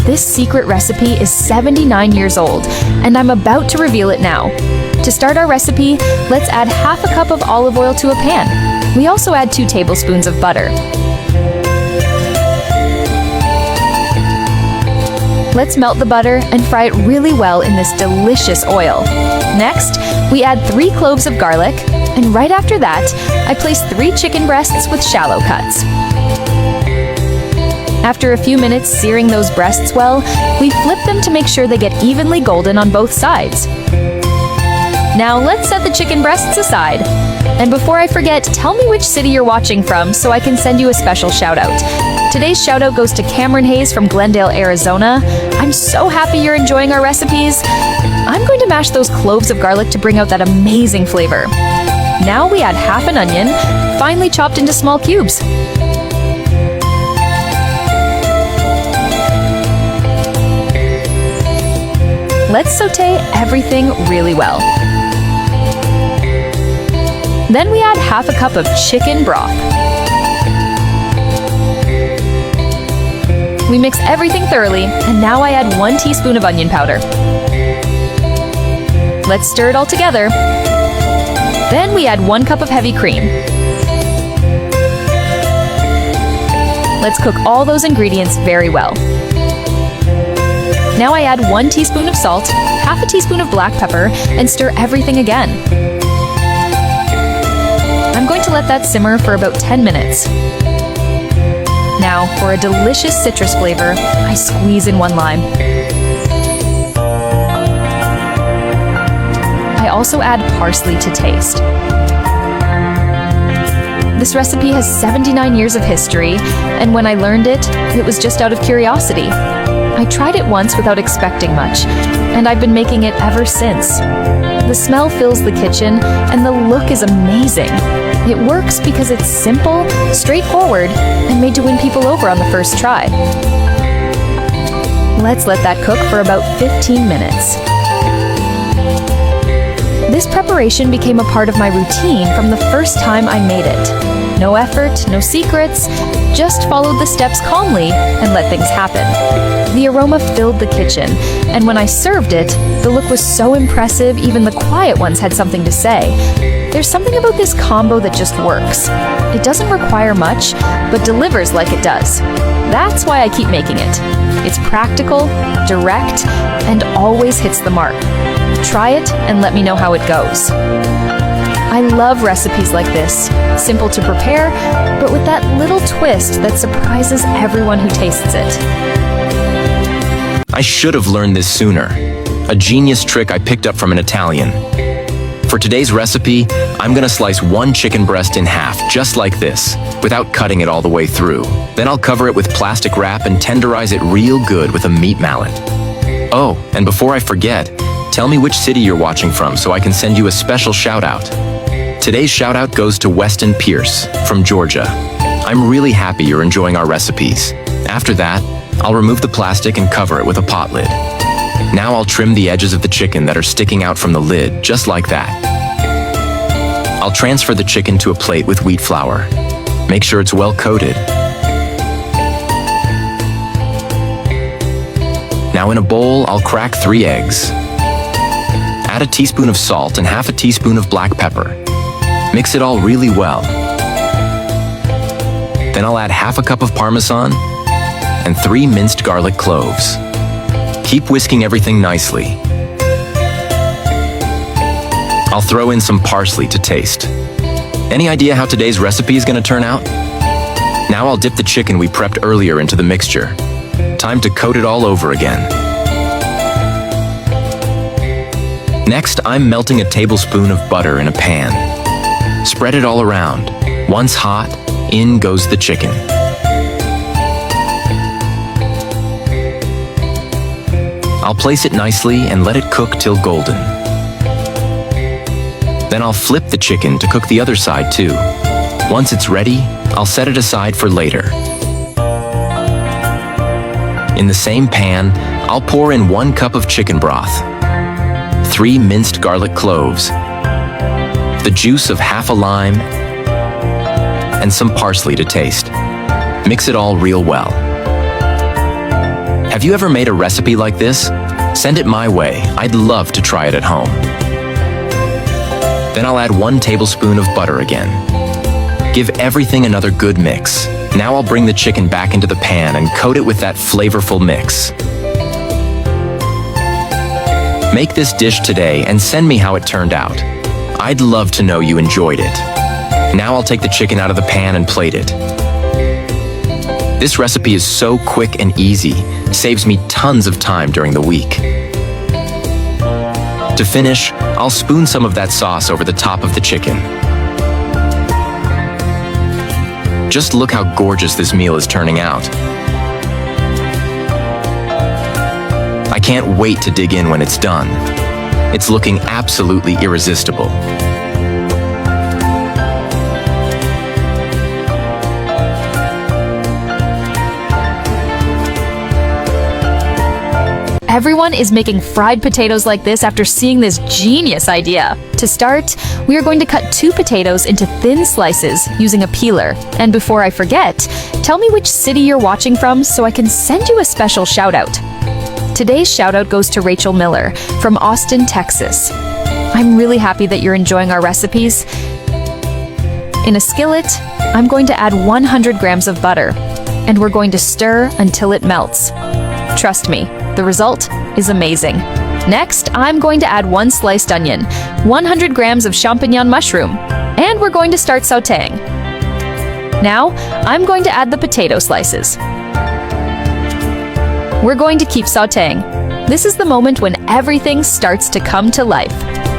This secret recipe is 79 years old, and I'm about to reveal it now. To start our recipe, let's add half a cup of olive oil to a pan. We also add 2 tablespoons of butter. Let's melt the butter and fry it really well in this delicious oil. Next, we add 3 cloves of garlic, and right after that, I place 3 chicken breasts with shallow cuts. After a few minutes searing those breasts well, we flip them to make sure they get evenly golden on both sides. Now let's set the chicken breasts aside. And before I forget, tell me which city you're watching from so I can send you a special shout out. Today's shout out goes to Cameron Hayes from Glendale, Arizona. I'm so happy you're enjoying our recipes. I'm going to mash those cloves of garlic to bring out that amazing flavor. Now we add half an onion, finely chopped into small cubes. Let's saute everything really well. Then we add half a cup of chicken broth. We mix everything thoroughly, and now I add 1 teaspoon of onion powder. Let's stir it all together. Then we add 1 cup of heavy cream. Let's cook all those ingredients very well. Now I add 1 teaspoon of salt, half a teaspoon of black pepper, and stir everything again. I'm going to let that simmer for about 10 minutes. Now, for a delicious citrus flavor, I squeeze in 1 lime. I also add parsley to taste. This recipe has 79 years of history, and when I learned it, it was just out of curiosity. I tried it once without expecting much, and I've been making it ever since. The smell fills the kitchen, and the look is amazing. It works because it's simple, straightforward, and made to win people over on the first try. Let's let that cook for about 15 minutes. This preparation became a part of my routine from the first time I made it. No effort, no secrets, just followed the steps calmly and let things happen. The aroma filled the kitchen, and when I served it, the look was so impressive even the quiet ones had something to say. There's something about this combo that just works. It doesn't require much, but delivers like it does. That's why I keep making it. It's practical, direct, and always hits the mark. Try it and let me know how it goes. I love recipes like this, simple to prepare, but with that little twist that surprises everyone who tastes it. I should have learned this sooner. A genius trick I picked up from an Italian. For today's recipe, I'm gonna slice 1 chicken breast in half, just like this, without cutting it all the way through. Then I'll cover it with plastic wrap and tenderize it real good with a meat mallet. Oh, and before I forget, tell me which city you're watching from so I can send you a special shout out. Today's shout out goes to Weston Pierce from Georgia. I'm really happy you're enjoying our recipes. After that, I'll remove the plastic and cover it with a pot lid. Now I'll trim the edges of the chicken that are sticking out from the lid, just like that. I'll transfer the chicken to a plate with wheat flour. Make sure it's well coated. Now in a bowl, I'll crack 3 eggs. Add a teaspoon of salt and half a teaspoon of black pepper. Mix it all really well. Then I'll add half a cup of Parmesan and 3 minced garlic cloves. Keep whisking everything nicely. I'll throw in some parsley to taste. Any idea how today's recipe is going to turn out? Now I'll dip the chicken we prepped earlier into the mixture. Time to coat it all over again. Next, I'm melting a tablespoon of butter in a pan. Spread it all around. Once hot, in goes the chicken. I'll place it nicely and let it cook till golden. Then I'll flip the chicken to cook the other side too. Once it's ready, I'll set it aside for later. In the same pan, I'll pour in 1 cup of chicken broth, 3 minced garlic cloves, the juice of half a lime, and some parsley to taste. Mix it all real well. Have you ever made a recipe like this? Send it my way. I'd love to try it at home. Then I'll add 1 tablespoon of butter again. Give everything another good mix. Now I'll bring the chicken back into the pan and coat it with that flavorful mix. Make this dish today and send me how it turned out. I'd love to know you enjoyed it. Now I'll take the chicken out of the pan and plate it. This recipe is so quick and easy, saves me tons of time during the week. To finish, I'll spoon some of that sauce over the top of the chicken. Just look how gorgeous this meal is turning out. I can't wait to dig in when it's done. It's looking absolutely irresistible. Everyone is making fried potatoes like this after seeing this genius idea. To start, we are going to cut 2 potatoes into thin slices using a peeler. And before I forget, tell me which city you're watching from so I can send you a special shout out. Today's shout out goes to Rachel Miller from Austin, Texas. I'm really happy that you're enjoying our recipes. In a skillet, I'm going to add 100 grams of butter, and we're going to stir until it melts. Trust me, the result is amazing. Next, I'm going to add 1 sliced onion, 100 grams of champignon mushroom, and we're going to start sautéing. Now, I'm going to add the potato slices. We're going to keep sautéing. This is the moment when everything starts to come to life.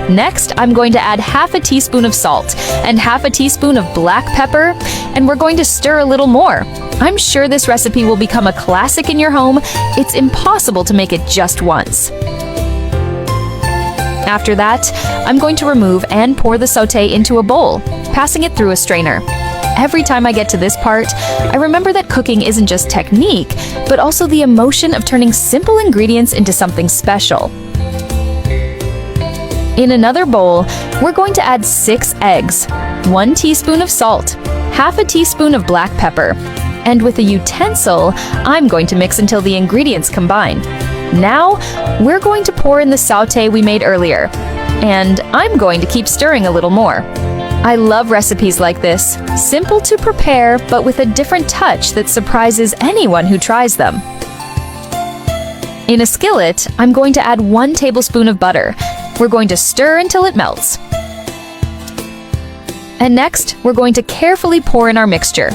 Next, I'm going to add half a teaspoon of salt and half a teaspoon of black pepper, and we're going to stir a little more. I'm sure this recipe will become a classic in your home. It's impossible to make it just once. After that, I'm going to remove and pour the sauté into a bowl, passing it through a strainer. Every time I get to this part, I remember that cooking isn't just technique, but also the emotion of turning simple ingredients into something special. In another bowl, we're going to add 6 eggs, 1 teaspoon of salt, half a teaspoon of black pepper, and with a utensil, I'm going to mix until the ingredients combine. Now, we're going to pour in the sauté we made earlier, and I'm going to keep stirring a little more. I love recipes like this, simple to prepare, but with a different touch that surprises anyone who tries them. In a skillet, I'm going to add 1 tablespoon of butter. We're going to stir until it melts. And next, we're going to carefully pour in our mixture.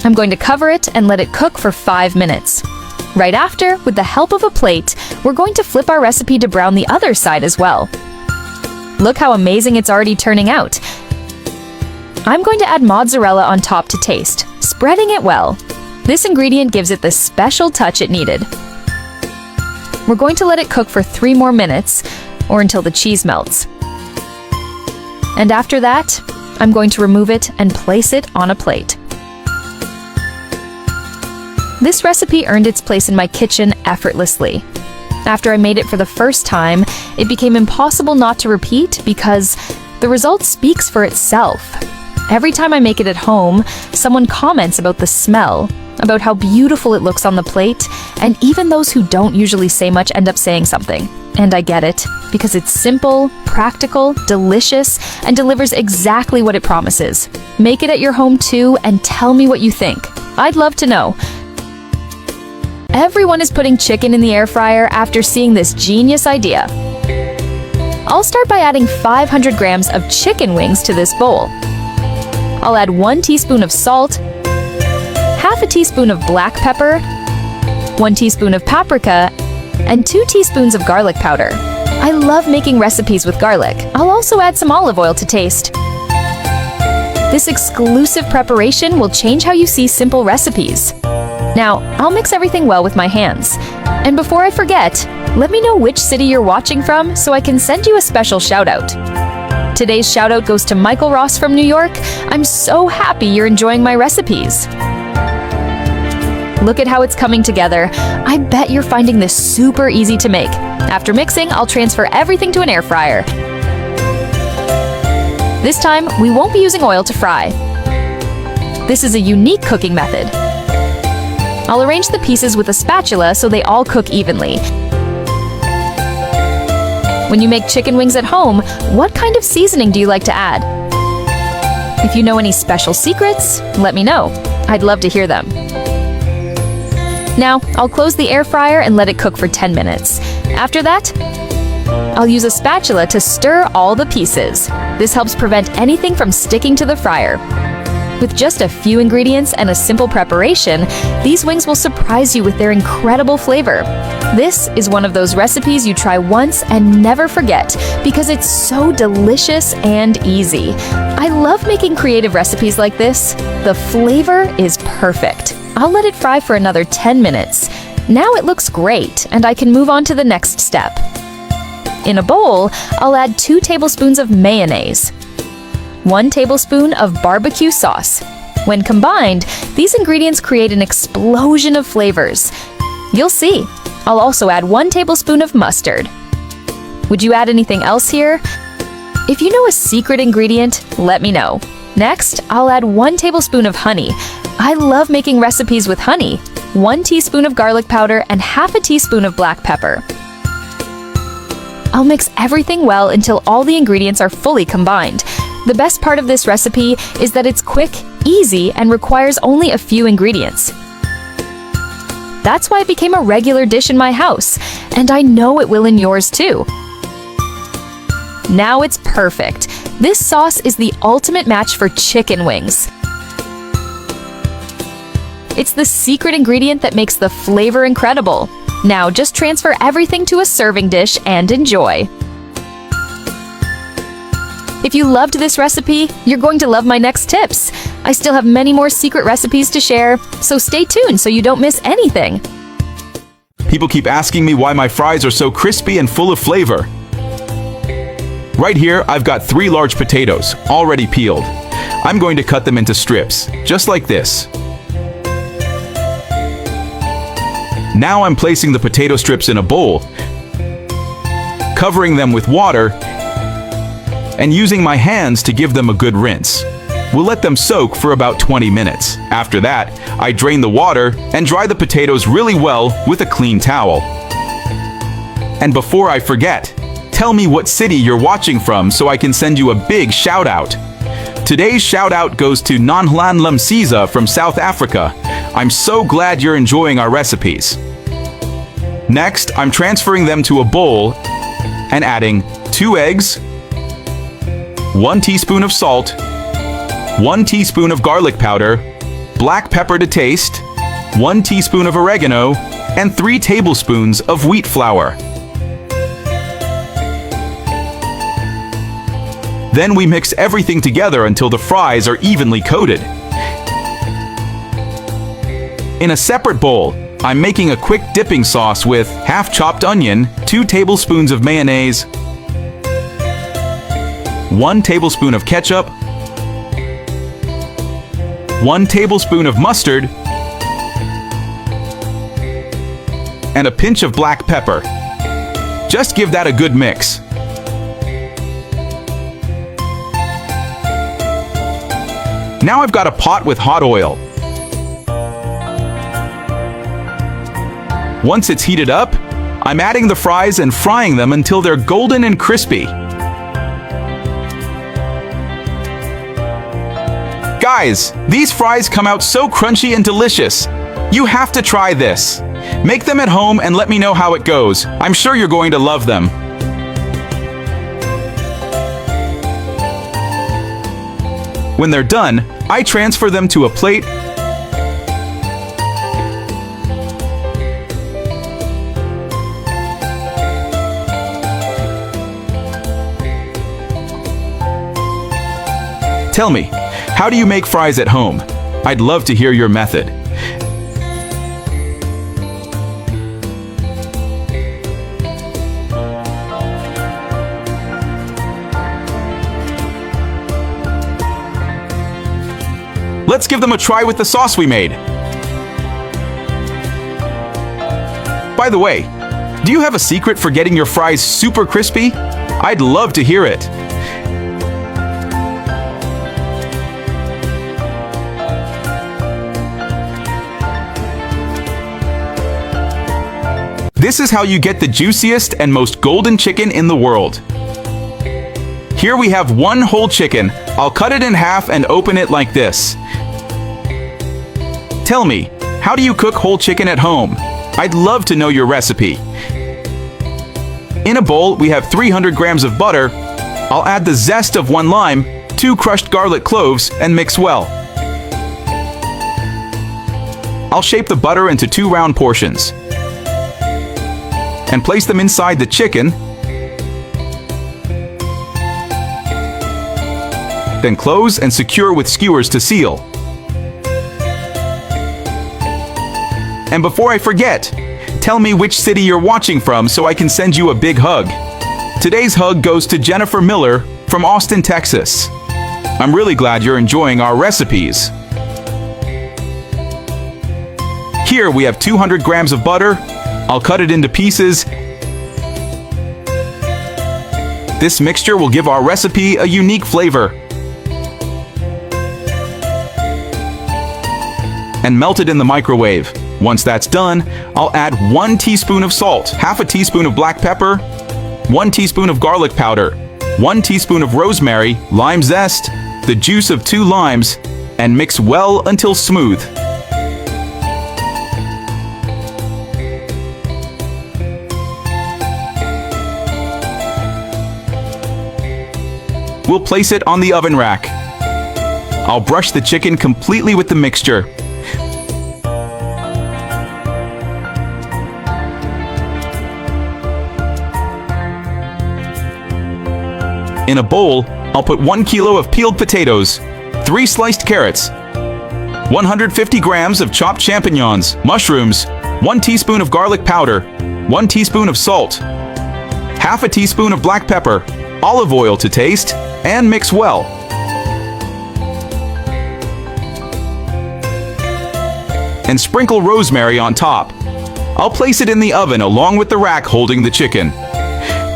I'm going to cover it and let it cook for 5 minutes. Right after, with the help of a plate, we're going to flip our recipe to brown the other side as well. Look how amazing it's already turning out. I'm going to add mozzarella on top to taste, spreading it well. This ingredient gives it the special touch it needed. We're going to let it cook for 3 more minutes, or until the cheese melts. And after that, I'm going to remove it and place it on a plate. This recipe earned its place in my kitchen effortlessly. After I made it for the first time, it became impossible not to repeat because the result speaks for itself. Every time I make it at home, someone comments about the smell, about how beautiful it looks on the plate, and even those who don't usually say much end up saying something. And I get it, because it's simple, practical, delicious, and delivers exactly what it promises. Make it at your home too, and tell me what you think. I'd love to know. Everyone is putting chicken in the air fryer after seeing this genius idea. I'll start by adding 500 grams of chicken wings to this bowl. I'll add 1 teaspoon of salt, half a teaspoon of black pepper, 1 teaspoon of paprika, and 2 teaspoons of garlic powder. I love making recipes with garlic. I'll also add some olive oil to taste. This exclusive preparation will change how you see simple recipes. Now, I'll mix everything well with my hands. And before I forget, let me know which city you're watching from so I can send you a special shout out. Today's shout out goes to Michael Ross from New York. I'm so happy you're enjoying my recipes. Look at how it's coming together. I bet you're finding this super easy to make. After mixing, I'll transfer everything to an air fryer. This time, we won't be using oil to fry. This is a unique cooking method. I'll arrange the pieces with a spatula so they all cook evenly. When you make chicken wings at home, what kind of seasoning do you like to add? If you know any special secrets, let me know. I'd love to hear them. Now, I'll close the air fryer and let it cook for 10 minutes. After that, I'll use a spatula to stir all the pieces. This helps prevent anything from sticking to the fryer. With just a few ingredients and a simple preparation, these wings will surprise you with their incredible flavor. This is one of those recipes you try once and never forget because it's so delicious and easy. I love making creative recipes like this. The flavor is perfect. I'll let it fry for another 10 minutes. Now it looks great, and I can move on to the next step. In a bowl, I'll add 2 tablespoons of mayonnaise, 1 tablespoon of barbecue sauce. When combined, these ingredients create an explosion of flavors. You'll see. I'll also add 1 tablespoon of mustard. Would you add anything else here? If you know a secret ingredient, let me know. Next, I'll add 1 tablespoon of honey. I love making recipes with honey. 1 teaspoon of garlic powder and half a teaspoon of black pepper. I'll mix everything well until all the ingredients are fully combined. The best part of this recipe is that it's quick, easy, and requires only a few ingredients. That's why it became a regular dish in my house, and I know it will in yours too. Now it's perfect. This sauce is the ultimate match for chicken wings. It's the secret ingredient that makes the flavor incredible. Now just transfer everything to a serving dish and enjoy. If you loved this recipe, you're going to love my next tips. I still have many more secret recipes to share, so stay tuned so you don't miss anything. People keep asking me why my fries are so crispy and full of flavor. Right here, I've got 3 large potatoes, already peeled. I'm going to cut them into strips, just like this. Now I'm placing the potato strips in a bowl, covering them with water, and using my hands to give them a good rinse. We'll let them soak for about 20 minutes. After that, I drain the water and dry the potatoes really well with a clean towel. And before I forget, tell me what city you're watching from so I can send you a big shout out. Today's shout out goes to Nonhlan Lamsiza from South Africa. I'm so glad you're enjoying our recipes. Next, I'm transferring them to a bowl and adding 2 eggs, 1 teaspoon of salt, 1 teaspoon of garlic powder, black pepper to taste, 1 teaspoon of oregano, and 3 tablespoons of wheat flour. Then we mix everything together until the fries are evenly coated. In a separate bowl, I'm making a quick dipping sauce with half chopped onion, 2 tablespoons of mayonnaise, 1 tablespoon of ketchup, 1 tablespoon of mustard, and a pinch of black pepper. Just give that a good mix. Now I've got a pot with hot oil. Once it's heated up, I'm adding the fries and frying them until they're golden and crispy. Guys, these fries come out so crunchy and delicious. You have to try this. Make them at home and let me know how it goes. I'm sure you're going to love them. When they're done, I transfer them to a plate Tell me, how do you make fries at home? I'd love to hear your method. Let's give them a try with the sauce we made. By the way, do you have a secret for getting your fries super crispy? I'd love to hear it. This is how you get the juiciest and most golden chicken in the world. Here we have one whole chicken. I'll cut it in half and open it like this. Tell me, how do you cook whole chicken at home? I'd love to know your recipe. In a bowl, we have 300 grams of butter. I'll add the zest of 1 lime, 2 crushed garlic cloves, and mix well. I'll shape the butter into 2 round portions and place them inside the chicken. Then close and secure with skewers to seal. And before I forget, tell me which city you're watching from so I can send you a big hug. Today's hug goes to Jennifer Miller from Austin, Texas. I'm really glad you're enjoying our recipes. Here we have 200 grams of butter. I'll cut it into pieces. This mixture will give our recipe a unique flavor. And melt it in the microwave. Once that's done, I'll add 1 teaspoon of salt, half a teaspoon of black pepper, 1 teaspoon of garlic powder, 1 teaspoon of rosemary, lime zest, the juice of 2 limes, and mix well until smooth. We'll place it on the oven rack. I'll brush the chicken completely with the mixture. In a bowl, I'll put 1 kilo of peeled potatoes, 3 sliced carrots, 150 grams of chopped champignons, mushrooms, 1 teaspoon of garlic powder, 1 teaspoon of salt, half a teaspoon of black pepper, olive oil to taste, and mix well. And sprinkle rosemary on top. I'll place it in the oven along with the rack holding the chicken.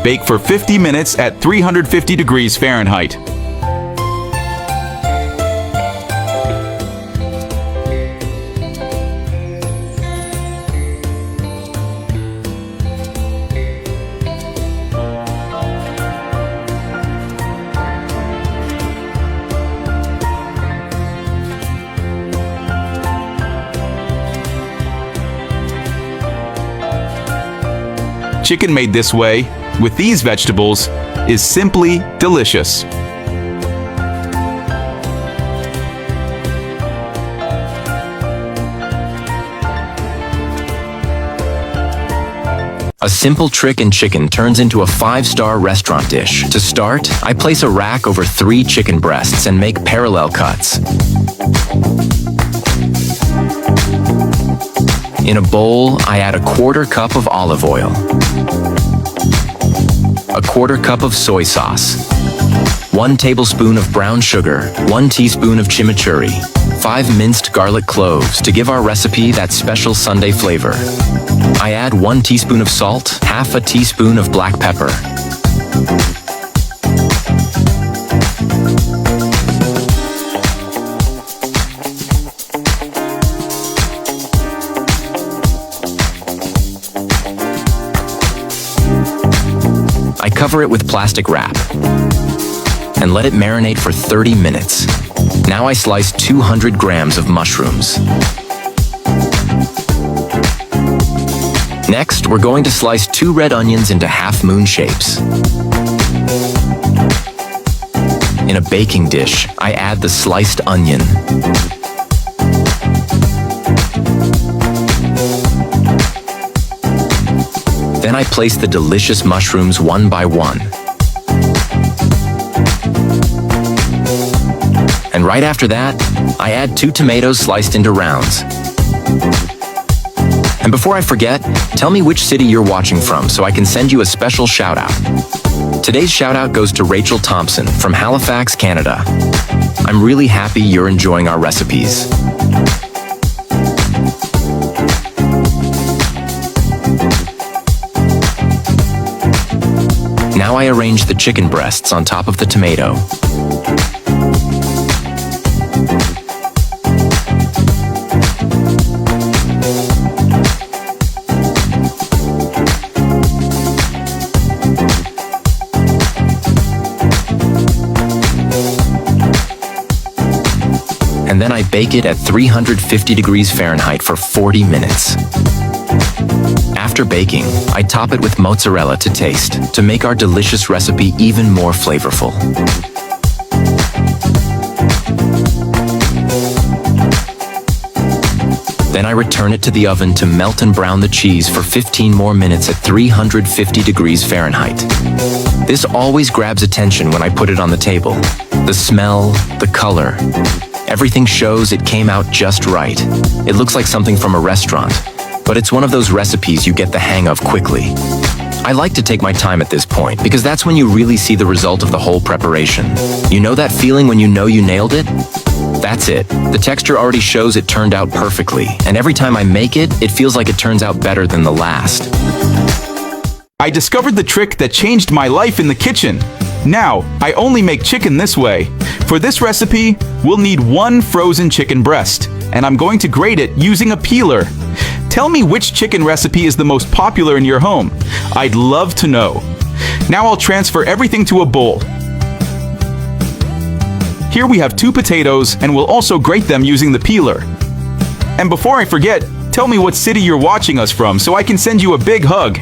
Bake for 50 minutes at 350 degrees Fahrenheit. Chicken made this way, with these vegetables, is simply delicious. A simple trick in chicken turns into a 5-star restaurant dish. To start, I place a rack over 3 chicken breasts and make parallel cuts. In a bowl, I add a 1/4 cup of olive oil, a 1/4 cup of soy sauce, 1 tablespoon of brown sugar, 1 teaspoon of chimichurri, 5 minced garlic cloves to give our recipe that special Sunday flavor. I add 1 teaspoon of salt, half a teaspoon of black pepper. I cover it with plastic wrap and let it marinate for 30 minutes. Now I slice 200 grams of mushrooms. Next, we're going to slice 2 red onions into half-moon shapes. In a baking dish, I add the sliced onion. Then I place the delicious mushrooms one by one. And right after that, I add 2 tomatoes sliced into rounds. And before I forget, tell me which city you're watching from so I can send you a special shout-out. Today's shout-out goes to Rachel Thompson from Halifax, Canada. I'm really happy you're enjoying our recipes. Now I arrange the chicken breasts on top of the tomato. then I bake it at 350 degrees Fahrenheit for 40 minutes. After baking, I top it with mozzarella to taste to make our delicious recipe even more flavorful. Then I return it to the oven to melt and brown the cheese for 15 more minutes at 350 degrees Fahrenheit. This always grabs attention when I put it on the table. The smell, the color, everything shows it came out just right. It looks like something from a restaurant, but it's one of those recipes you get the hang of quickly. I like to take my time at this point because that's when you really see the result of the whole preparation. You know that feeling when you know you nailed it? That's it. The texture already shows it turned out perfectly, and every time I make it, it feels like it turns out better than the last. I discovered the trick that changed my life in the kitchen. Now, I only make chicken this way. For this recipe, we'll need 1 frozen chicken breast, and I'm going to grate it using a peeler. Tell me which chicken recipe is the most popular in your home. I'd love to know. Now I'll transfer everything to a bowl. Here we have 2 potatoes, and we'll also grate them using the peeler. And before I forget, tell me what city you're watching us from so I can send you a big hug.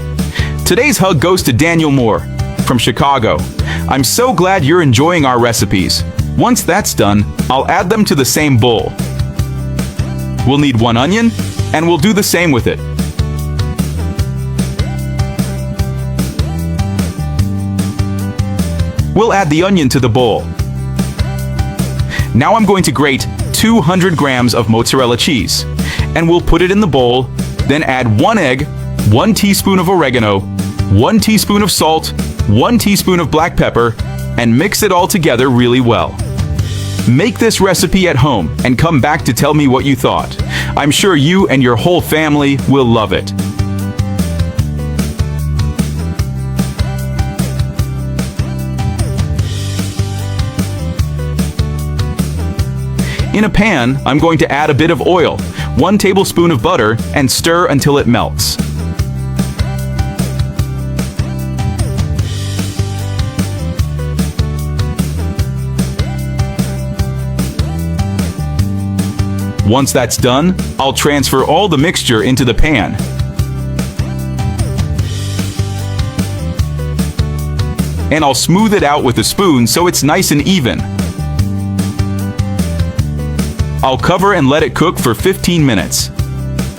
Today's hug goes to Daniel Moore from Chicago. I'm so glad you're enjoying our recipes. Once that's done, I'll add them to the same bowl. We'll need 1 onion, and we'll do the same with it. We'll add the onion to the bowl. Now I'm going to grate 200 grams of mozzarella cheese, and we'll put it in the bowl, then add 1 egg, 1 teaspoon of oregano, 1 teaspoon of salt, 1 teaspoon of black pepper, and mix it all together really well. Make this recipe at home and come back to tell me what you thought. I'm sure you and your whole family will love it. In a pan, I'm going to add a bit of oil, 1 tablespoon of butter, and stir until it melts. Once that's done, I'll transfer all the mixture into the pan. And I'll smooth it out with a spoon so it's nice and even. I'll cover and let it cook for 15 minutes.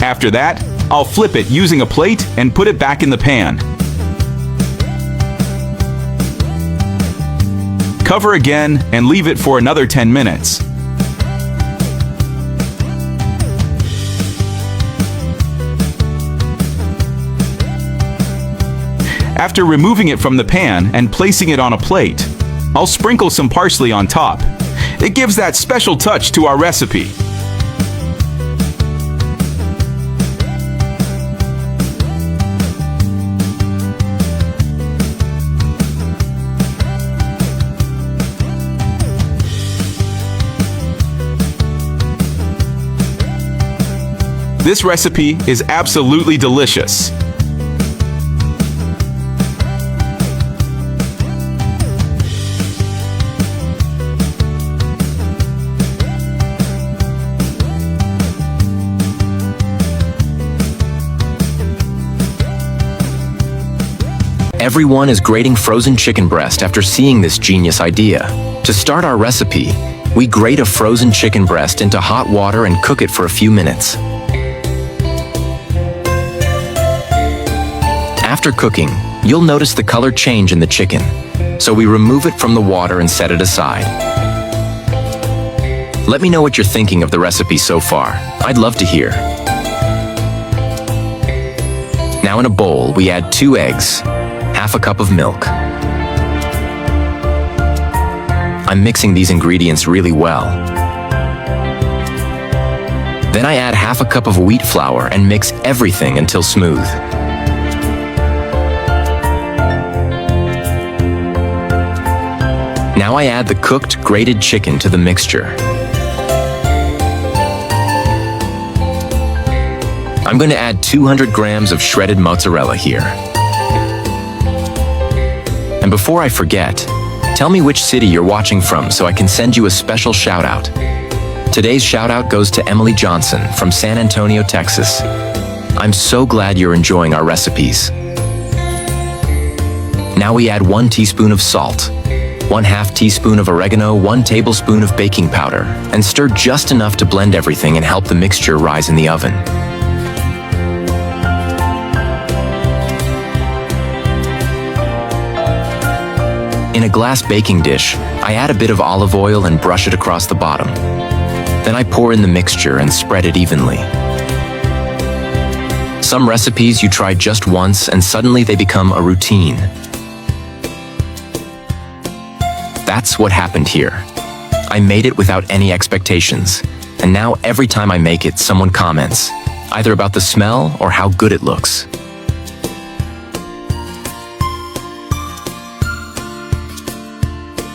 After that, I'll flip it using a plate and put it back in the pan. Cover again and leave it for another 10 minutes. After removing it from the pan and placing it on a plate, I'll sprinkle some parsley on top. It gives that special touch to our recipe. This recipe is absolutely delicious. Everyone is grating frozen chicken breast after seeing this genius idea. To start our recipe, we grate a frozen chicken breast into hot water and cook it for a few minutes. After cooking, you'll notice the color change in the chicken, so we remove it from the water and set it aside. Let me know what you're thinking of the recipe so far. I'd love to hear. Now in a bowl, we add 2 eggs, half a cup of milk. I'm mixing these ingredients really well. Then I add half a cup of wheat flour and mix everything until smooth. Now I add the cooked, grated chicken to the mixture. I'm going to add 200 grams of shredded mozzarella here. And before I forget, tell me which city you're watching from so I can send you a special shout out. Today's shout out goes to Emily Johnson from San Antonio, Texas. I'm so glad you're enjoying our recipes. Now we add 1 teaspoon of salt, 1/2 teaspoon of oregano, 1 tablespoon of baking powder, and stir just enough to blend everything and help the mixture rise in the oven. In a glass baking dish, I add a bit of olive oil and brush it across the bottom. Then I pour in the mixture and spread it evenly. Some recipes you try just once and suddenly they become a routine. That's what happened here. I made it without any expectations, and now every time I make it, someone comments, either about the smell or how good it looks.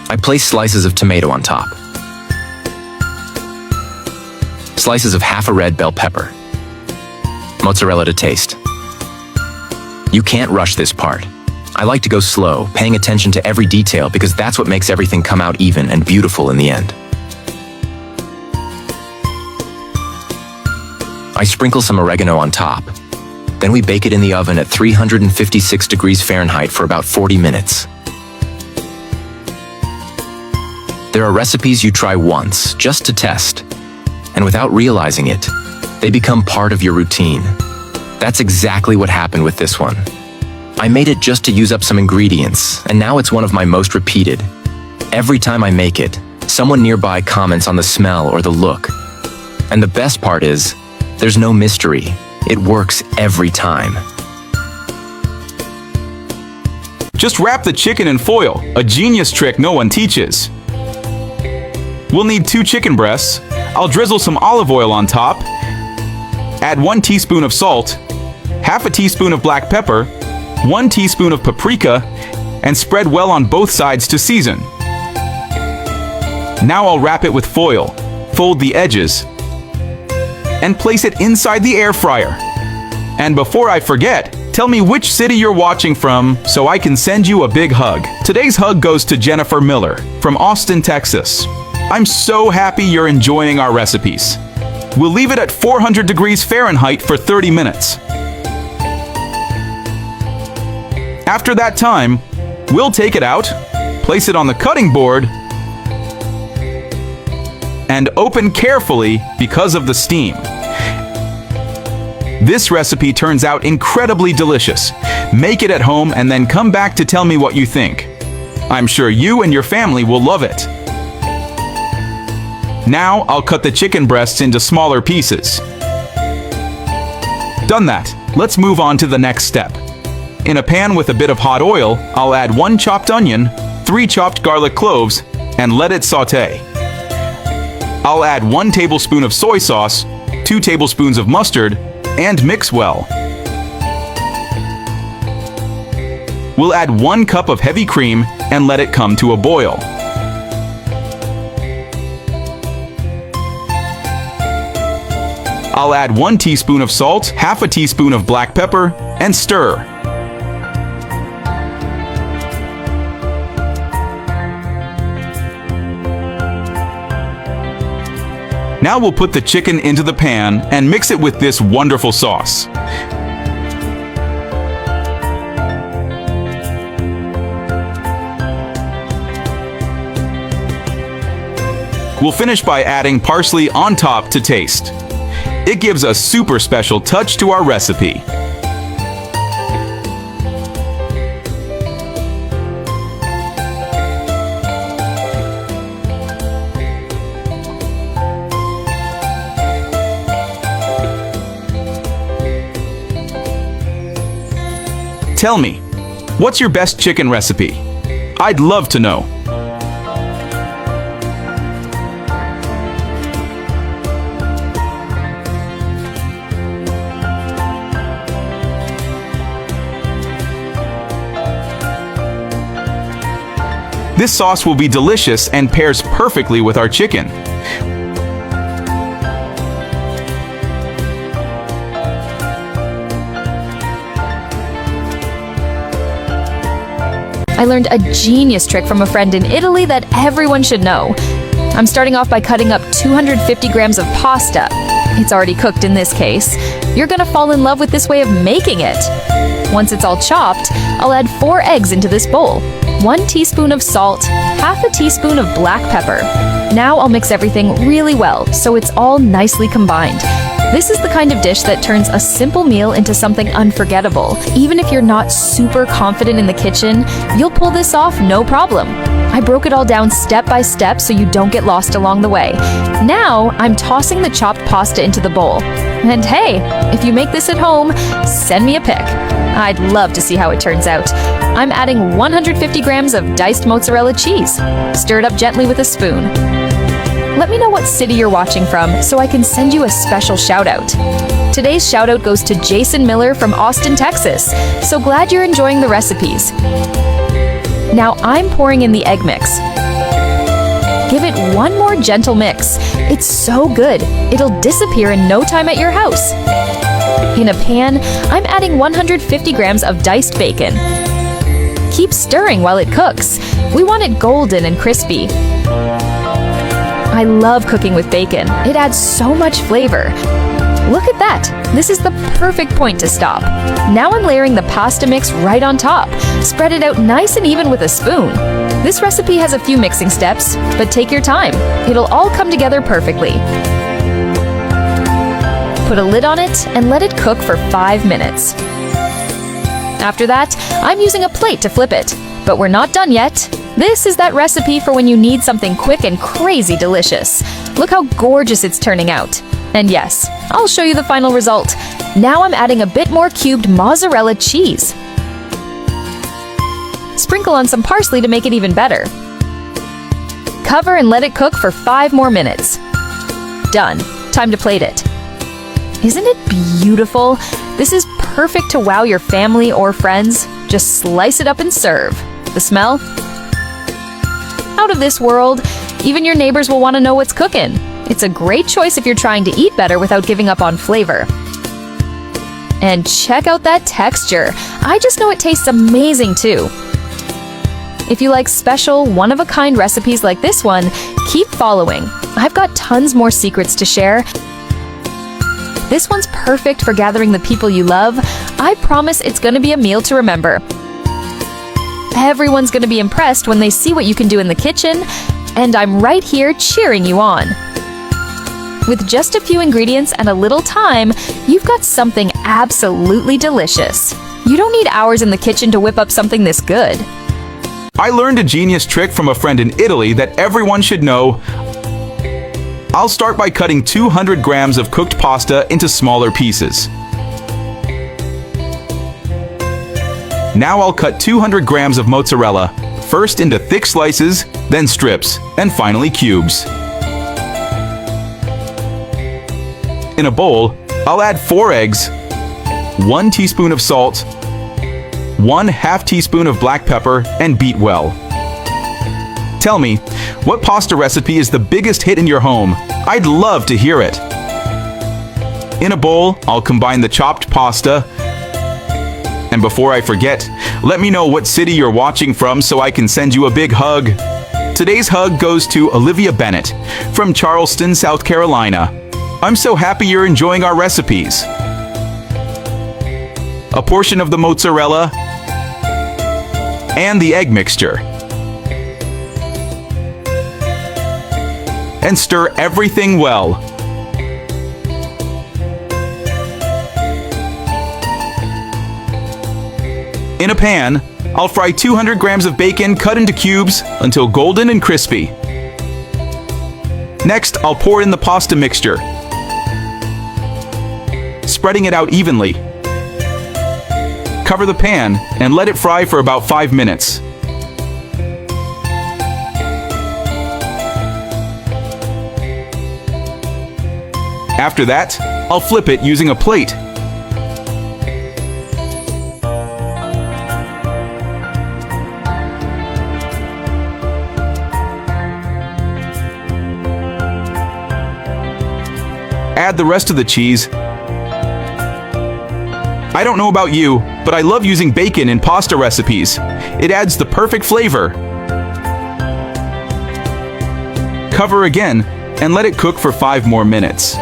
I place slices of tomato on top, slices of half a red bell pepper, mozzarella to taste. You can't rush this part. I like to go slow, paying attention to every detail because that's what makes everything come out even and beautiful in the end. I sprinkle some oregano on top. Then we bake it in the oven at 356 degrees Fahrenheit for about 40 minutes. There are recipes you try once, just to test, and without realizing it, they become part of your routine. That's exactly what happened with this one. I made it just to use up some ingredients, and now it's one of my most repeated. Every time I make it, someone nearby comments on the smell or the look. And the best part is, there's no mystery. It works every time. Just wrap the chicken in foil, a genius trick no one teaches. We'll need 2 chicken breasts. I'll drizzle some olive oil on top. Add 1 teaspoon of salt, 1/2 teaspoon of black pepper, 1 teaspoon of paprika, and spread well on both sides to season. Now I'll wrap it with foil, fold the edges, and place it inside the air fryer. And before I forget, tell me which city you're watching from so I can send you a big hug. Today's hug goes to Jennifer Miller from Austin, Texas. I'm so happy you're enjoying our recipes. We'll leave it at 400 degrees Fahrenheit for 30 minutes. After that time, we'll take it out, place it on the cutting board, and open carefully because of the steam. This recipe turns out incredibly delicious. Make it at home and then come back to tell me what you think. I'm sure you and your family will love it. Now I'll cut the chicken breasts into smaller pieces. Done that, let's move on to the next step. In a pan with a bit of hot oil, I'll add 1 chopped onion, 3 chopped garlic cloves, and let it saute. I'll add 1 tablespoon of soy sauce, 2 tablespoons of mustard, and mix well. We'll add 1 cup of heavy cream and let it come to a boil. I'll add 1 teaspoon of salt, 1/2 teaspoon of black pepper, and stir. Now we'll put the chicken into the pan and mix it with this wonderful sauce. We'll finish by adding parsley on top to taste. It gives a super special touch to our recipe. Tell me, what's your best chicken recipe? I'd love to know. This sauce will be delicious and pairs perfectly with our chicken. I learned a genius trick from a friend in Italy that everyone should know. I'm starting off by cutting up 250 grams of pasta. It's already cooked in this case. You're gonna fall in love with this way of making it. Once it's all chopped, I'll add 4 eggs into this bowl. 1 teaspoon of salt, half a teaspoon of black pepper. Now I'll mix everything really well so it's all nicely combined. This is the kind of dish that turns a simple meal into something unforgettable. Even if you're not super confident in the kitchen, you'll pull this off no problem. I broke it all down step by step so you don't get lost along the way. Now, I'm tossing the chopped pasta into the bowl. And hey, if you make this at home, send me a pic. I'd love to see how it turns out. I'm adding 150 grams of diced mozzarella cheese. Stir it up gently with a spoon. Let me know what city you're watching from so I can send you a special shout out. Today's shout out goes to Jason Miller from Austin, Texas. So glad you're enjoying the recipes. Now I'm pouring in the egg mix. Give it one more gentle mix. It's so good, it'll disappear in no time at your house. In a pan, I'm adding 150 grams of diced bacon. Keep stirring while it cooks. We want it golden and crispy. I love cooking with bacon. It adds so much flavor. Look at that! This is the perfect point to stop. Now I'm layering the pasta mix right on top. Spread it out nice and even with a spoon. This recipe has a few mixing steps, but take your time. It'll all come together perfectly. Put a lid on it and let it cook for 5 minutes. After that, I'm using a plate to flip it. But we're not done yet. This is that recipe for when you need something quick and crazy delicious. Look how gorgeous it's turning out. And yes, I'll show you the final result. Now I'm adding a bit more cubed mozzarella cheese. Sprinkle on some parsley to make it even better. Cover and let it cook for 5 more minutes. Done. Time to plate it. Isn't it beautiful? This is perfect to wow your family or friends. Just slice it up and serve. The smell? Out of this world. Even your neighbors will want to know what's cooking. It's a great choice if you're trying to eat better without giving up on flavor. And check out that texture. I just know it tastes amazing too. If you like special, one-of-a-kind recipes like this one, keep following. I've got tons more secrets to share. This one's perfect for gathering the people you love. I promise it's gonna be a meal to remember. Everyone's gonna be impressed when they see what you can do in the kitchen, and I'm right here cheering you on. With just a few ingredients and a little time, you've got something absolutely delicious. You don't need hours in the kitchen to whip up something this good. I learned a genius trick from a friend in Italy that everyone should know. I'll start by cutting 200 grams of cooked pasta into smaller pieces. Now I'll cut 200 grams of mozzarella, first into thick slices, then strips, and finally cubes. In a bowl, I'll add 4 eggs, 1 teaspoon of salt, 1/2 teaspoon of black pepper, and beat well. Tell me, what pasta recipe is the biggest hit in your home? I'd love to hear it. In a bowl, I'll combine the chopped pasta. And before I forget, let me know what city you're watching from so I can send you a big hug. Today's hug goes to Olivia Bennett from Charleston, South Carolina. I'm so happy you're enjoying our recipes. A portion of the mozzarella and the egg mixture. And stir everything well. In a pan, I'll fry 200 grams of bacon cut into cubes until golden and crispy. Next, I'll pour in the pasta mixture, spreading it out evenly. Cover the pan and let it fry for about 5 minutes. After that, I'll flip it using a plate. Add the rest of the cheese. I don't know about you, but I love using bacon in pasta recipes. It adds the perfect flavor. Cover again and let it cook for 5 more minutes.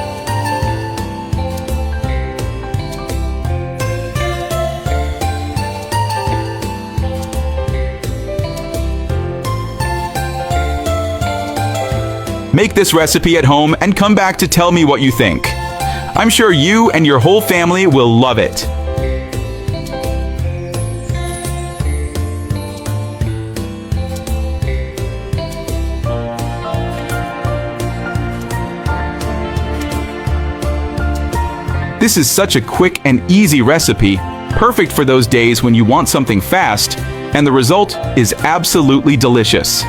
Make this recipe at home and come back to tell me what you think. I'm sure you and your whole family will love it. This is such a quick and easy recipe, perfect for those days when you want something fast, and the result is absolutely delicious.